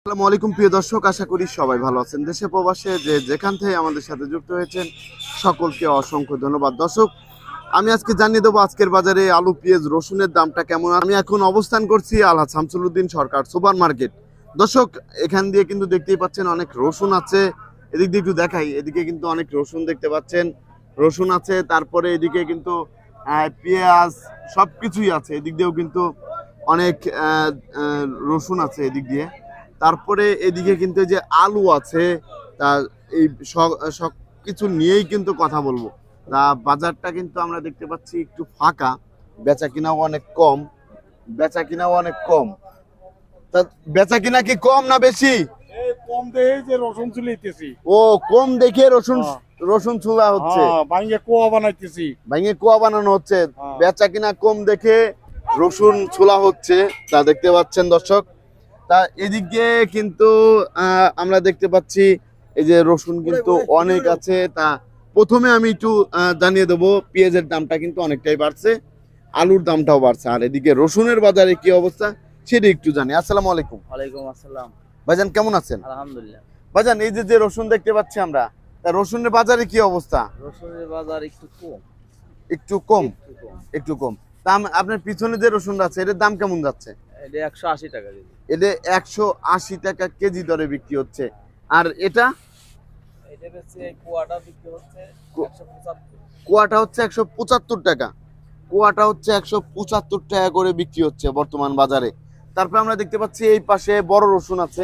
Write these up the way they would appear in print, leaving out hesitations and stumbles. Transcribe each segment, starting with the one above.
আসসালামু আলাইকুম প্রিয় দর্শক, আশা করি সবাই ভালো আছেন। দেশে প্রবাসে যে যেখান থেকে আমাদের সাথে যুক্ত হয়েছেন সকলকে অসংখ্য ধন্যবাদ। দর্শক, আমি আজকে জানিয়ে দেবো আজকের বাজারে আলু, পেঁয়াজ, রসুনের দামটা কেমন। আমি এখন অবস্থান করছি আলহাজ শামসুল-উদ্দিন সরকার সুপার মার্কেট। দর্শক, এখান দিয়ে কিন্তু দেখতেই পাচ্ছেন অনেক রসুন আছে। এদিক দিয়ে একটু দেখাই, এদিকে কিন্তু অনেক রসুন দেখতে পাচ্ছেন, রসুন আছে। তারপরে এদিকে কিন্তু পেঁয়াজ সবকিছুই আছে। এদিক দিয়েও কিন্তু অনেক রসুন আছে এদিক দিয়ে। তারপরে এদিকে কিন্তু যে আলু আছে, তা এই সব কিছু নিয়েই কিন্তু কথা বলবো। তা বাজারটা কিন্তু আমরা দেখতে পাচ্ছি একটু ফাঁকা, বেচা কিনাও অনেক কম, বেচা কিনাও অনেক কম। তা বেচা কিনা কি কম না বেশি? কম দেখে যে রসুন চুলাইতেছি। ও, কম দেখে রসুন রসুন চুলা হচ্ছে, ভাঙ্গে কোয়া বানাইতেছি। ভাঙে কুয়া বানানো হচ্ছে। বেচা কিনা কম দেখে রসুন ছোলা হচ্ছে, তা দেখতে পাচ্ছেন দর্শক। তা এদিক দিয়ে কিন্তু আমরা দেখতে পাচ্ছি এই যে রসুন কিন্তু অনেক আছে। তা প্রথমে আমি একটু জানিয়ে দেবো, পেঁয়াজের দামটা কিন্তু অনেকটাই বাড়ছে, আলুর দামটাও বাড়ছে। আর এদিকে রসুনের বাজারে কি অবস্থা সেটা একটু জানি। আসসালামু আলাইকুম। ওয়ালাইকুম আসসালাম। ভাইজান কেমন আছেন? আলহামদুলিল্লাহ। ভাইজান, এই যে রসুন দেখতে পাচ্ছি আমরা, তা রসুনের বাজারে কি অবস্থা? রসুনের বাজার একটু কম। একটু কম, একটু কম। তা আপনার পিছনে যে রসুনটা আছে এটার দাম কেমন যাচ্ছে? এটা 180 টাকা কেজি। এটা 180 টাকা কেজি দরে বিক্রি হচ্ছে। আর এটা এটা হচ্ছে কুয়াটা বিক্রি হচ্ছে 175। কুয়াটা হচ্ছে 175 টাকা, কুয়াটা হচ্ছে 175 টাকা করে বিক্রি হচ্ছে বর্তমান বাজারে। তারপর আমরা দেখতে পাচ্ছি এই পাশে বড় রসুন আছে,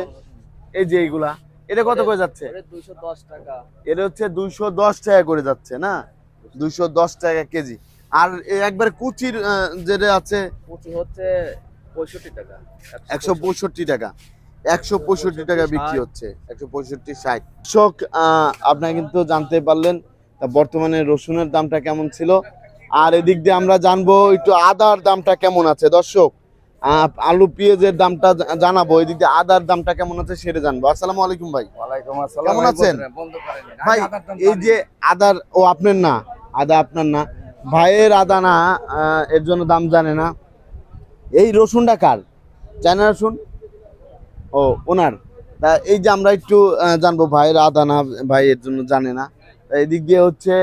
এই যে এইগুলা, এটা কত করে যাচ্ছে? এটা 210 টাকা। এটা হচ্ছে 210 টাকা করে যাচ্ছে না, 210 টাকা কেজি। আর একবার কুচির যেটা আছে কুচি হচ্ছে 65 টাকা। 165 টাকা, 165 টাকা বিক্রি হচ্ছে, 165 60। কৃষক, আপনারা কিন্তু জানতে পারলেন বর্তমানে রসুনের দামটা কেমন ছিল। আর এদিক দিয়ে আমরা জানবো একটু আদার দামটা কেমন আছে। দর্শক, আলু পেঁয়াজের দামটা জানাবো, এদিক দিয়ে আদার দামটা কেমন আছে সেটা জানবো। আসসালামু আলাইকুম ভাই। ওয়ালাইকুম আসসালাম। কেমন আছেন ভাই? এই যে আদার, ও আপনার না, আদা আপনার না, ভাইয়ের আদা না, এর জন্য দাম জানে না। এই রসুনটা কার? চায়না রসুন? ও, ওনার। তা এই যে আমরা একটু জানবো, ভাইয়ের আদা না, ভাই এর জন্য জানে না। এদিক দিয়ে হচ্ছে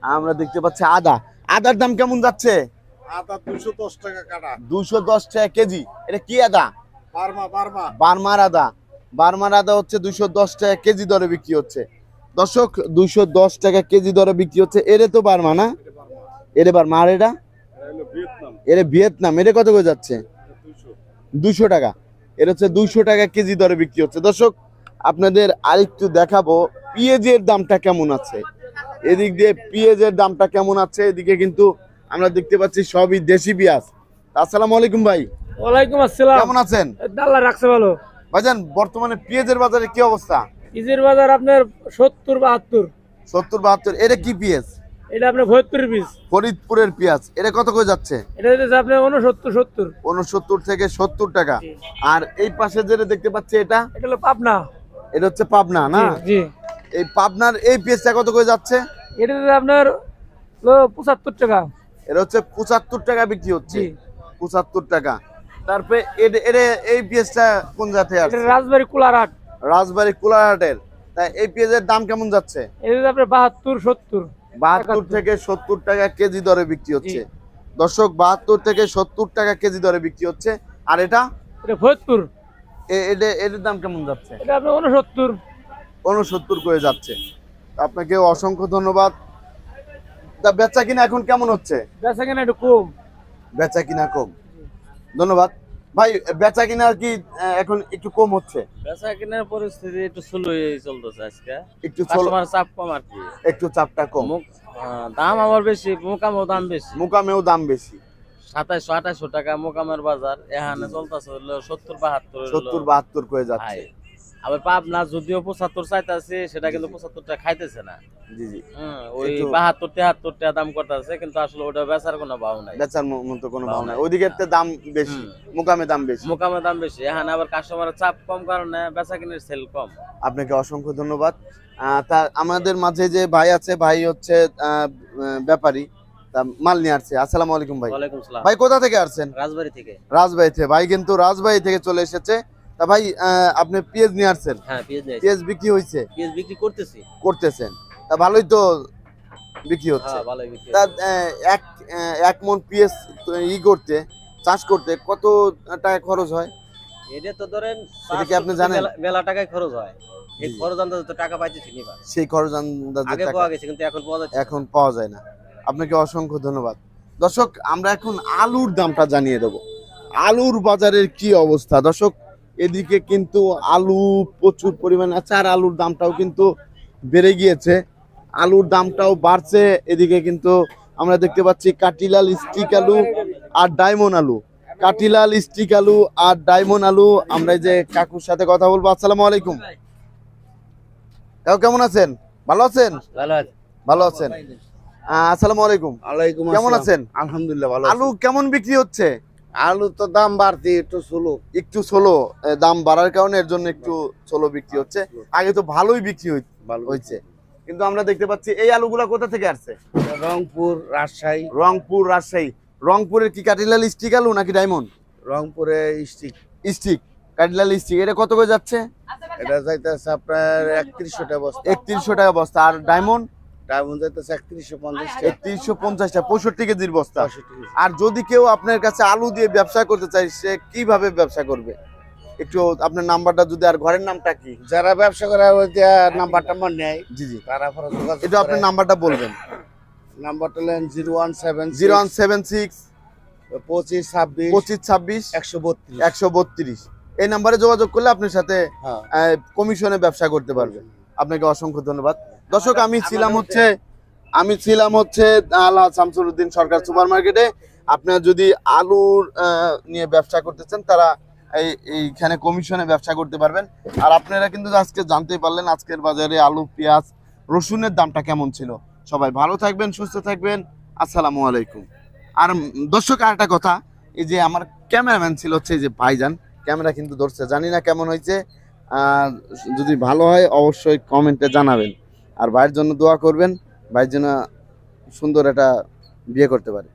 আমরা দেখতে পাচ্ছি আদা, আদার দাম কেমন যাচ্ছে? আদা 210 টাকা কাটা। 210 টাকা কেজি। এটা কি আদা? বার্মা। বার্মার আদা। বার্মার আদা হচ্ছে 210 টাকা কেজি দরে বিক্রি হচ্ছে। দর্শক, 210 টাকা কেজি দরে বিক্রি হচ্ছে। এরে তো বার্মা না, এরে বার্মা। আর এটা ভিয়েতনাম। এরে ভিয়েতনাম। এটা কত করে যাচ্ছে? 200 টাকা। এটা হচ্ছে 200 টাকা কেজি দরে বিক্রি হচ্ছে। দর্শক, আপনাদের আরেকটু দেখাবো পেঁয়াজের দামটা কেমন আছে। এদিক দিয়ে পেঁয়াজের দামটা কেমন আছে, এদিকে কিন্তু আমরা দেখতে পাচ্ছি সবই দেশি পেঁয়াজ। আসসালামু আলাইকুম ভাই। ওয়ালাইকুম আসসালাম। কেমন আছেন? আল্লাহ রাখছে ভালো। ভাইজান, বর্তমানে পেঁয়াজের বাজারে কি অবস্থা? পিসের বাজার আপনার 70-72। 70-72। এটা কি পেঁয়াজ? এটা আপনার ফরিদপুরের পিস। ফরিদপুরের পেঁয়াজ। এটা কত করে যাচ্ছে? এটা হচ্ছে আপনার 69-70। 69 থেকে 70 টাকা। আর এই পাশে যেটা দেখতে পাচ্ছি এটা হলো পাবনা। এটা হচ্ছে পাবনা না? জি। এই পাবনার এই পেঁয়াজটা কত করে যাচ্ছে? এটা হচ্ছে আপনার 75 টাকা। এটা হচ্ছে 75 টাকা বিক্রি হচ্ছে। জি। 75 টাকা। তারপরে এই পেঁয়াজটা কোন জাতে এটা আছে? রাজবাড়ী কুলারহাট। রাজবাড়ী কুলারহাটের। তাই এই পেঁয়াজের দাম কেমন যাচ্ছে? এটা হচ্ছে আপনার 72-70। 72 থেকে 70 টাকা কেজি দরে বিক্রি হচ্ছে। দর্শক, 72 থেকে 70 টাকা কেজি দরে বিক্রি হচ্ছে। আর এটা এটা ফরিদপুর। এটার দাম কেমন যাচ্ছে? এটা আপনার 69। 69 করে যাচ্ছে। আপনাকে অসংখ্য ধন্যবাদ। তা বেচা কিনা এখন কেমন হচ্ছে? বেচা কেনা একটু কম। বেচা কিনা কম। ধন্যবাদ ভাই। বেচা কিনা কি এখন একটু কম হচ্ছে? বেচা কেনার পরিস্থিতি একটু স্লো চলতেছে আজকে। একটু কাস্টমার চাপ কম আর কি। একটু চাপটা কম। দাম আবার বেশি, মোকামেও দাম বেশি। মুকামেও দাম বেশি। 2700-2800 টাকা মোকামের বাজার। এখানে চলতেছে হলো 70-72। 70-72 করে যাচ্ছে। আবার পাবনা যদিও 75 চাইতেছে, সেটা কিন্তু 75 টাকা খাইতেছে না। জি জি। ওই 72-73 টাকা দাম করতেছে, কিন্তু আসলে ওটা বেচার কোনো ভাव নাই। বেচার মতো কোনো ভাव নাই। ওইদিকে দাম বেশি, মুকামে দাম বেশি। মোকামের দাম বেশি। এখানে আবার কাস্টমারের চাপ কম কারণে বেচা কিনের সেল কম। আপনাকে অসংখ্য ধন্যবাদ। তা আমাদের মাঝে যে ভাই আছে, ভাই হচ্ছে ব্যাপারী, তা মাল নিয়ে আসছে। আসসালামু আলাইকুম ভাই। ওয়ালাইকুম সালাম। ভাই কোথা থেকে আসছেন? রাজবাড়ী থেকে। রাজবাড়ী থেকে। ভাই কিন্তু রাজবাড়ী থেকে চলে এসেছে তা ভাই আপনি পেঁয়াজ নিয়ে আসছেন, হ্যাঁ পেঁয়াজ নিয়ে পেঁয়াজ বিক্রি হয়েছে, পেঁয়াজ বিক্রি করতেছি। করতেছেন, তা ভালোই তো বিক্রি হচ্ছে। হ্যাঁ ভালোই বিক্রি তা এক মন পেঁয়াজ করতে, চাষ করতে কত টাকা খরচ হয়? এটা তো ধরেন এটা কি আপনি জানেন? মেলা টাকায় খরচ হয়। এই জি। খরচ আন্দাজে তো টাকা পাইতেছি নিবা। সেই খরচ আন্দাজে আগে টাকা পাওয়া গেছে কিন্তু এখন পাওয়া যাচ্ছে না। এখন পাওয়া যায় না। আপনাকে অসংখ্য ধন্যবাদ। দর্শক, আমরা এখন আলুর দামটা জানিয়ে দেব। আলুর বাজারের কি অবস্থা দর্শক? এদিকে কিন্তু আলু প্রচুর পরিমাণে আছে, আর আলুর দামটাও কিন্তু বেড়ে গিয়েছে, আলুর দামটাও বাড়ছে। এদিকে কিন্তু আমরা দেখতে পাচ্ছি কাটিলাল স্টিক আলু আর ডায়মন্ড আলু, কাটিলাল স্টিক আলু আর ডায়মন্ড আলু। আমরা এই যে কাকুর সাথে কথা বলবো। আসসালামু আলাইকুম কাকু, কেমন আছেন? ভালো আছেন? ভালো আছে। ভালো আছেন? আসসালামু আলাইকুম, আলাইকুম কেমন আছেন? আলহামদুলিল্লাহ ভালো আলু কেমন বিক্রি হচ্ছে? আলু তো দাম বাড়তি একটু স্লো। একটু ষোলো, দাম বাড়ার কারণে এর জন্য একটু ষোলো বিক্রি হচ্ছে। আগে তো ভালোই বিক্রি হয়েছে, কিন্তু আমরা দেখতে পাচ্ছি এই আলুগুলা কোথা থেকে আসছে? রংপুর, রাজশাহী। রংপুর, রাজশাহী। রংপুরের কি কাটিলাল স্টিক আলু নাকি ডায়মন্ড? রংপুরে স্টিক, স্টিক, কাটিলাল স্টিক। এটা কত করে যাচ্ছে? এটা যাইতেছে আপনার 3100 টাকা বস্তা। 3100 টাকা বস্তা। আর ডায়মন্ড? ডায়মন্ড যাইতেছে 3150 টাকা। 3150 টাকা, 65 কেজির বস্তা। 65 আর যদি কেউ আপনার কাছে আলু দিয়ে ব্যবসা করতে চায়, সে কিভাবে ব্যবসা করবে? একটু আপনার নাম্বারটা যদি, আর ঘরের নামটা কি? যারা ব্যবসা করে ওই যে নাম্বার টাম্বার নেয়, জি জি, তারা পরে যোগাযোগ এটা আপনার করে। নাম্বারটা বলবেন। নাম্বারটা হলেন 0176 0176 25 26 25 26 132। 132। এই নাম্বারে যোগাযোগ করলে আপনার সাথে হ্যাঁ, কমিশনে ব্যবসা করতে পারবেন। আপনাকে অসংখ্য ধন্যবাদ। দর্শক, আমি ছিলাম হচ্ছে আলা শামসুদ্দিন সরকার সুপার মার্কেটে। আপনারা যদি আলুর নিয়ে ব্যবসা করতে চান, তারা এইখানে কমিশনে ব্যবসা করতে পারবেন। আর আপনারা কিন্তু আজকে জানতেই পারলেন আজকের বাজারে আলু, পেঁয়াজ, রসুনের দামটা কেমন ছিল। সবাই ভালো থাকবেন, সুস্থ থাকবেন। আসসালামু আলাইকুম। আর দর্শক, আর একটা কথা, এই যে আমার ক্যামেরাম্যান ছিল হচ্ছে এই যে ভাইজান, ক্যামেরা কিন্তু ধরছে, জানি না কেমন হয়েছে। যদি ভালো হয় অবশ্যই কমেন্টে জানাবেন। আর ভাইয়ের জন্য দোয়া করবেন, ভাইয়ের জন্য সুন্দর একটা বিয়ে করতে পারে।